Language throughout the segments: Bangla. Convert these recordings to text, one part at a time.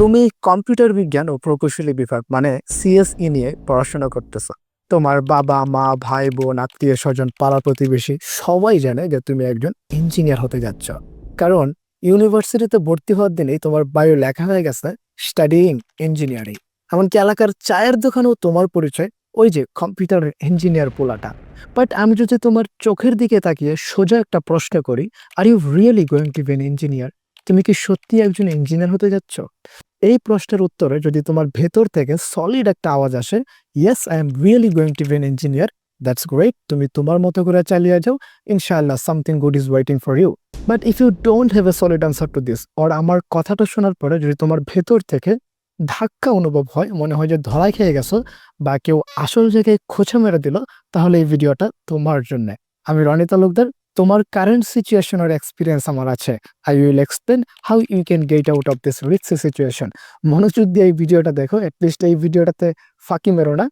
তুমি কম্পিউটার বিজ্ঞান ও প্রকৌশলী বিভাগ মানে সিএসই নিয়ে পড়াশোনা করতেছো। তোমার বাবা মা ভাই বোন আত্মীয় স্বজন পাড়া প্রতিবেশী সবাই জানে যে তুমি একজন ইঞ্জিনিয়ার হতে যাচ্ছ। কারণ ইউনিভার্সিটিতে ভর্তি হওয়ার দিনেই তোমার বায়ো লেখা হয়ে গেছে স্টাডিং ইঞ্জিনিয়ারিং। এমনকি এলাকার চায়ের দোকানেও তোমার পরিচয় ওই যে কম্পিউটার ইঞ্জিনিয়ার পোলাটা। বাট আমি যদি তোমার চোখের দিকে তাকিয়ে সোজা একটা প্রশ্ন করি, are you really going to be an engineer? তুমি কি সত্যি একজন ইঞ্জিনিয়ার হতে যাচ্ছ? এই প্রশ্নের উত্তরে যদি তোমার ভেতর থেকে সলিড একটা আওয়াজ আসে, yes I am really going to be an engineer, that's great, তুমি তোমার মতো করে চালিয়ে যাও, ইনশাআল্লাহ something good is waiting for you. But if you don't have a solid answer to this, or আমার কথাটা শোনার পরে যদি তোমার ভেতর থেকে ধাক্কা অনুভব হয়, মনে হয় যে ধরাই খেয়ে গেছো বা কেউ আসল জায়গায় খোঁচা মেরে দিল, তাহলে এই ভিডিওটা তোমার জন্য। আমি রনি তালুকদার, তোমার কারেন্ট সিচুয়েশনের এক্সপিরিয়েন্স আমার আছে। I will explain how you can get out of this risky situation. মনোযোগ দিয়ে এই ভিডিওটা দেখো, অ্যাটলিস্ট এই ভিডিওটাতে ফাঁকি মেরো না,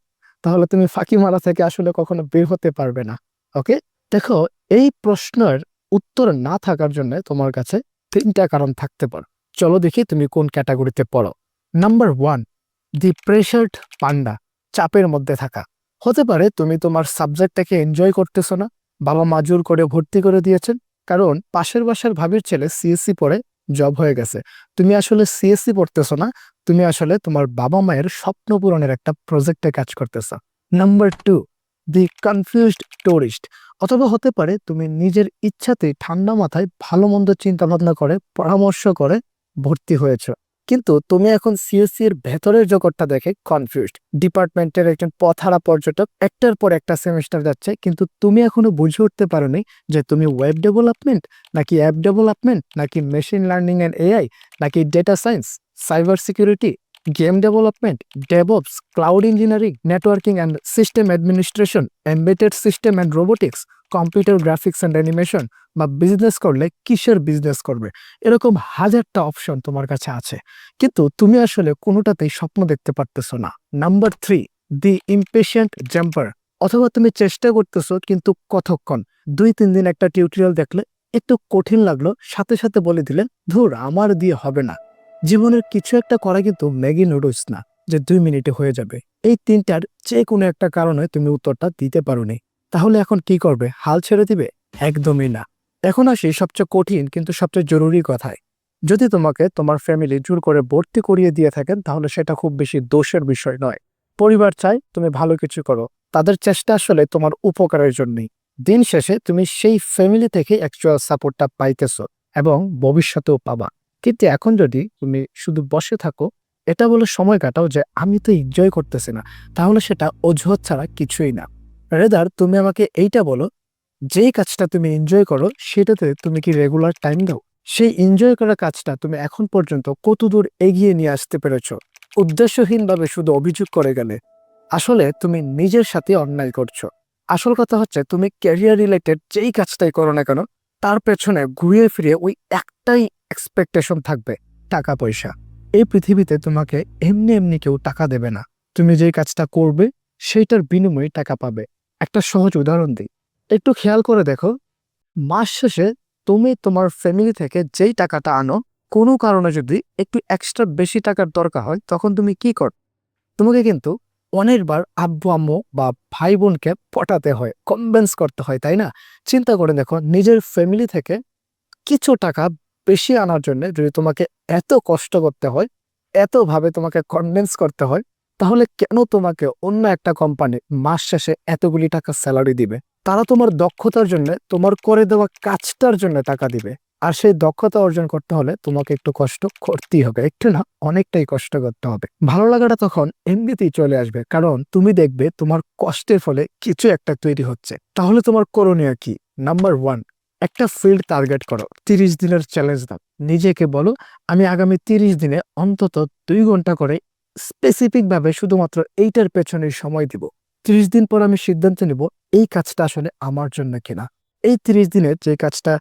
তাহলে তুমি ফাঁকি মারা থেকে আসলে কখনো বের হতে পারবে না। ওকে, দেখো, এই প্রশ্নের উত্তর না থাকার জন্য তোমার কাছে তিনটা কারণ থাকতে পারে। চলো দেখি তুমি কোন ক্যাটাগরিতে পড়ো। নাম্বার ওয়ান, দি প্রেশার্ড পান্ডা, চাপের মধ্যে থাকা। হতে পারে তুমি তোমার সাবজেক্টটাকে এনজয় করতেছো না, বাবা মা জোর করে ভর্তি করে দিয়েছেন, কারণ পাশের বাসার ভাবির ছেলে সিএসসি পড়ে জব হয়ে গেছে। তুমি আসলে সিএসসি পড়তেছো না, তুমি আসলে তোমার বাবা মায়ের স্বপ্ন পূরণের একটা প্রজেক্টে কাজ করতেছো। নাম্বার টু, দি কনফিউজড টুরিস্ট। অথবা হতে পারে তুমি নিজের ইচ্ছাতেই ঠান্ডা মাথায় ভালো মন্দ চিন্তা ভাবনা করে পরামর্শ করে ভর্তি হয়েছে, কিন্তু তুমি এখন সিএসসি এর ভেতরের জগৎটা দেখে কনফিউজড। ডিপার্টমেন্টের একজন পথহারা পর্যটক একটার পর একটা সেমিস্টার যাচ্ছে, কিন্তু তুমি এখনো বুঝে উঠতে পারোনি যে তুমি ওয়েব ডেভেলপমেন্ট নাকি অ্যাপ ডেভেলপমেন্ট নাকি মেশিন লার্নিং অ্যান্ড এআই নাকি data science, cyber security, game development, DevOps, cloud engineering, networking and system administration, embedded system and robotics, computer graphics and animation, বা বিজনেস করলে কিসের বিজনেস করবে। এরকম হাজারটা অপশন তোমার কাছে আছে, কিন্তু তুমি আসলে কোনোটাতেই স্বপ্ন দেখতে পারতেছো না। নাম্বার থ্রি, দি ইমপেশেন্ট জাম্পার। অথবা তুমি চেষ্টা করতেছো কিন্তু কতক্ষণ, 2-3 দিন একটা টিউটোরিয়াল দেখলে একটু কঠিন লাগলো, সাথে সাথে বলে দিলে ধুর আমার দিয়ে হবে না। জীবনের কিছু একটা করা কিন্তু ম্যাগি নুডলস না যে 2 মিনিটে হয়ে যাবে। এই তিনটার যে কোনো একটা কারণে তুমি উত্তরটা দিতে পারোনি, তাহলে এখন কি করবে? হাল ছেড়ে দিবে? একদমই না। এখন আসি সবচেয়ে কঠিন কিন্তু সবচেয়ে জরুরি কথায়। যদি তোমাকে তোমার ফ্যামিলি জোর করে ভর্তি করিয়ে দিয়ে থাকেন, তাহলে সেটা খুব বেশি দোষের বিষয় নয়। পরিবার চায় তুমি ভালো কিছু করো, তাদের চেষ্টা আসলে তোমার উপকারের জন্যই। দিন শেষে তুমি সেই ফ্যামিলি থেকে অ্যাকচুয়াল সাপোর্টটা পাইতেছো এবং ভবিষ্যতেও পাবা। কিন্তু এখন যদি তুমি শুধু বসে থাকো, এটা বলে সময় কাটাও যে আমি তো এনজয় করতেছি না, তাহলে সেটা অজুহাত ছাড়া কিছুই না। রেদার তুমি আমাকে এইটা বলো, যেই কাজটা তুমি এনজয় করো সেটাতে তুমি কি রেগুলার টাইম দাও? সেই এনজয় করা কাজটা তুমি এখন পর্যন্ত কতদূর এগিয়ে নিয়ে আসতে পেরেছো? উদ্দেশ্যহীনভাবে শুধু অভিযোগ করে গেলে আসলে তুমি নিজের সাথে অন্যায় করছো। আসল কথা হচ্ছে তুমি ক্যারিয়ার রিলেটেড যেই কাজটাই করো না কেন, তার পেছনে ঘুরিয়ে ফিরিয়ে ওই একটাই এক্সপেকটেশন থাকবে, টাকা পয়সা। এই পৃথিবীতে তোমাকে এমনি এমনি কেউ টাকা দেবে না। তুমি যেই কাজটা করবে সেইটার বিনিময়ে টাকা পাবে। একটা সহজ উদাহরণ দিই, একটু খেয়াল করে দেখো, মাস শেষে তুমি তোমার ফ্যামিলি থেকে যেই টাকাটা আনো, কোনো কারণে যদি একটু এক্সট্রা বেশি টাকার দরকার হয়, তখন তুমি কি কর? তোমাকে কিন্তু অনেকবার আব্বু আম্মু বা ভাই বোনকে পটাতে হয়, কনভিন্স করতে হয়, তাই না? চিন্তা করে দেখো, নিজের ফ্যামিলি থেকে কিছু টাকা বেশি আনার জন্য যদি তোমাকে এত কষ্ট করতে হয়, এতভাবে তোমাকে কনভিন্স করতে হয়, তাহলে কেন তোমাকে অন্য একটা কোম্পানি মাস শেষে এতগুলি টাকা স্যালারি দিবে? তারা তোমার দক্ষতার জন্য, তোমার করে দেওয়া কাজটার জন্য টাকা দিবে। আর সেই দক্ষতা অর্জন করতে হলে তোমাকে একটু কষ্ট করতেই হবে, একটু না অনেকটাই কষ্ট করতে হবে। ভালো লাগাটা তখন এমনিতেই চলে আসবে, কারণ তুমি দেখবে তোমার কষ্টের ফলে কিছু একটা তৈরি হচ্ছে। তাহলে তোমার করণীয় কি? নাম্বার ওয়ান, একটা ফিল্ড টার্গেট করো, 30 দিনের চ্যালেঞ্জ দাও। নিজেকে বলো, আমি আগামী 30 দিনে অন্তত 2 ঘন্টা করে স্পেসিফিক ভাবে শুধুমাত্র এইটার পেছনে সময় দিব। 30 দিন পর আমি সিদ্ধান্ত নিব এই কাজটা আসলে আমার জন্য কিনা। এই 30 দিনে যে কাজটা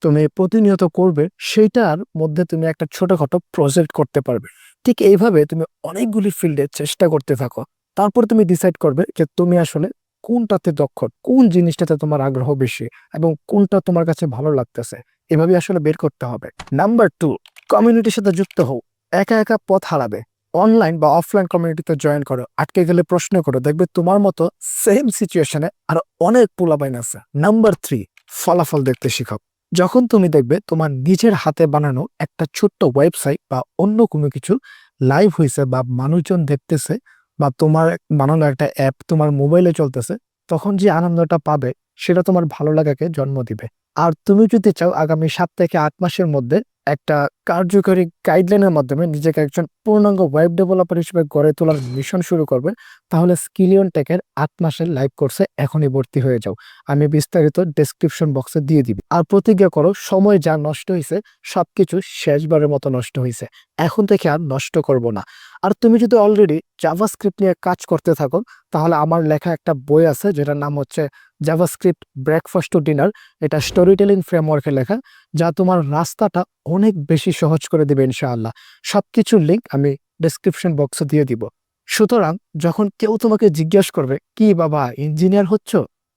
তুমি প্রতিনিয়ত করবে, সেইটার মধ্যে তুমি একটা ছোটখাটো প্রজেক্ট করতে পারবে। ঠিক এইভাবে তুমি অনেকগুলি ফিল্ডে চেষ্টা করতে থাকো। তারপর তুমি ডিসাইড করবে যে তুমি আসলে কোনটাতে দক্ষ, কোন জিনিসটাতে তোমার আগ্রহ বেশি এবং কোনটা তোমার কাছে ভালো লাগতেছে। এভাবে আসলে বের করতে হবে। নাম্বার টু, কমিউনিটির সাথে যুক্ত হও। একা একা পথ হারাবে। অনলাইন বা অফলাইন কমিউনিটিতে জয়েন করো, আটকে গেলে প্রশ্ন করো, দেখবে তোমার মতো সেম সিচুয়েশনে আর অনেক পোলাপাইন আছে। নাম্বার 3, ফলাফল দেখতে শিখো। যখন তুমি দেখবে তোমার নিজের হাতে বানানো একটা ছোট্ট ওয়েবসাইট বা অন্য কোনো কিছু লাইভ হয়েছে বা মানুষজন দেখতেছে, বা তোমার বানানো একটা অ্যাপ তোমার মোবাইলে চলতেছে, তখন যে আনন্দটা পাবে সেটা তোমার ভালো লাগাকে জন্ম দিবে। আর তুমি যদি চাও আগামী 7 থেকে 8 মাসের মধ্যে একটা কার্যকরী গাইডলাইনের মাধ্যমে নিজেকে একজন পূর্ণাঙ্গ ওয়েব ডেভেলপার হিসেবে গড়ে তোলার মিশন শুরু করবেন, তাহলে স্কিলিয়ন টেকের 8 মাসের লাইভ কোর্সে এখনই ভর্তি হয়ে যাও। আমি বিস্তারিত ডেসক্রিপশন বক্সে দিয়ে দিবি। আর প্রতিজ্ঞা করো, সময় যা নষ্ট হয়েছে সবকিছু শেষবারের মতো নষ্ট হয়েছে, এখন থেকে আর নষ্ট করব না। আর তুমি যদি অলরেডি জাভাস্ক্রিপ্ট নিয়ে কাজ করতে থাকো, তাহলে আমার লেখা একটা বই আছে যেটার নাম হচ্ছে জাভাস্ক্রিপ্ট ব্রেকফাস্ট টু ডিনার। এটা স্টোরি টেলিং ফ্রেমওয়ার্কে লেখা, যা তোমার রাস্তাটা অনেক বেশি সহজ করে দেবে ইনশাআল্লাহ। সবকিছুর লিঙ্ক আমি ডেসক্রিপশন বক্সে দিয়ে দিব। সুতরাং যখন কেউ তোমাকে জিজ্ঞেস করবে কি বাবা ইঞ্জিনিয়ার হচ্ছ,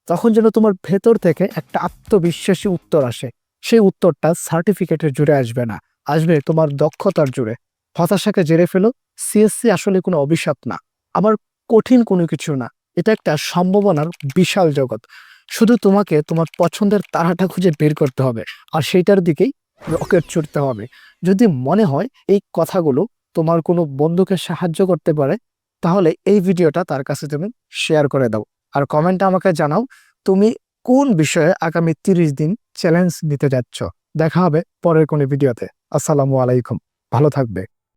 তখন যেন তোমার ভেতর থেকে একটা আত্মবিশ্বাসী উত্তর আসে। সেই উত্তরটা সার্টিফিকেটের জুড়ে আসবে না, আসবে তোমার দক্ষতার জুড়ে। হতাশাকে জেরে ফেলো, সিএসসি আসলে কোনো অভিশাপ না, আবার কঠিন কোনো কিছু না, এটা একটা সম্ভাবনার বিশাল জগৎ। শুধু তোমাকে তোমার পছন্দের তারাটা খুঁজে বের করতে হবে, আর সেইটার দিকেই রকেট ছুটতে হবে। যদি মনে হয় এই কথাগুলো তোমার কোনো বন্ধুকে সাহায্য করতে পারে, তাহলে এই ভিডিওটা তার কাছে তুমি শেয়ার করে দাও। আর কমেন্টে আমাকে জানাও তুমি কোন বিষয়ে আগামী 30 দিন চ্যালেঞ্জ নিতে যাচ্ছ। দেখা হবে পরের কোনো ভিডিওতে। আসসালামু আলাইকুম, ভালো থাকবে।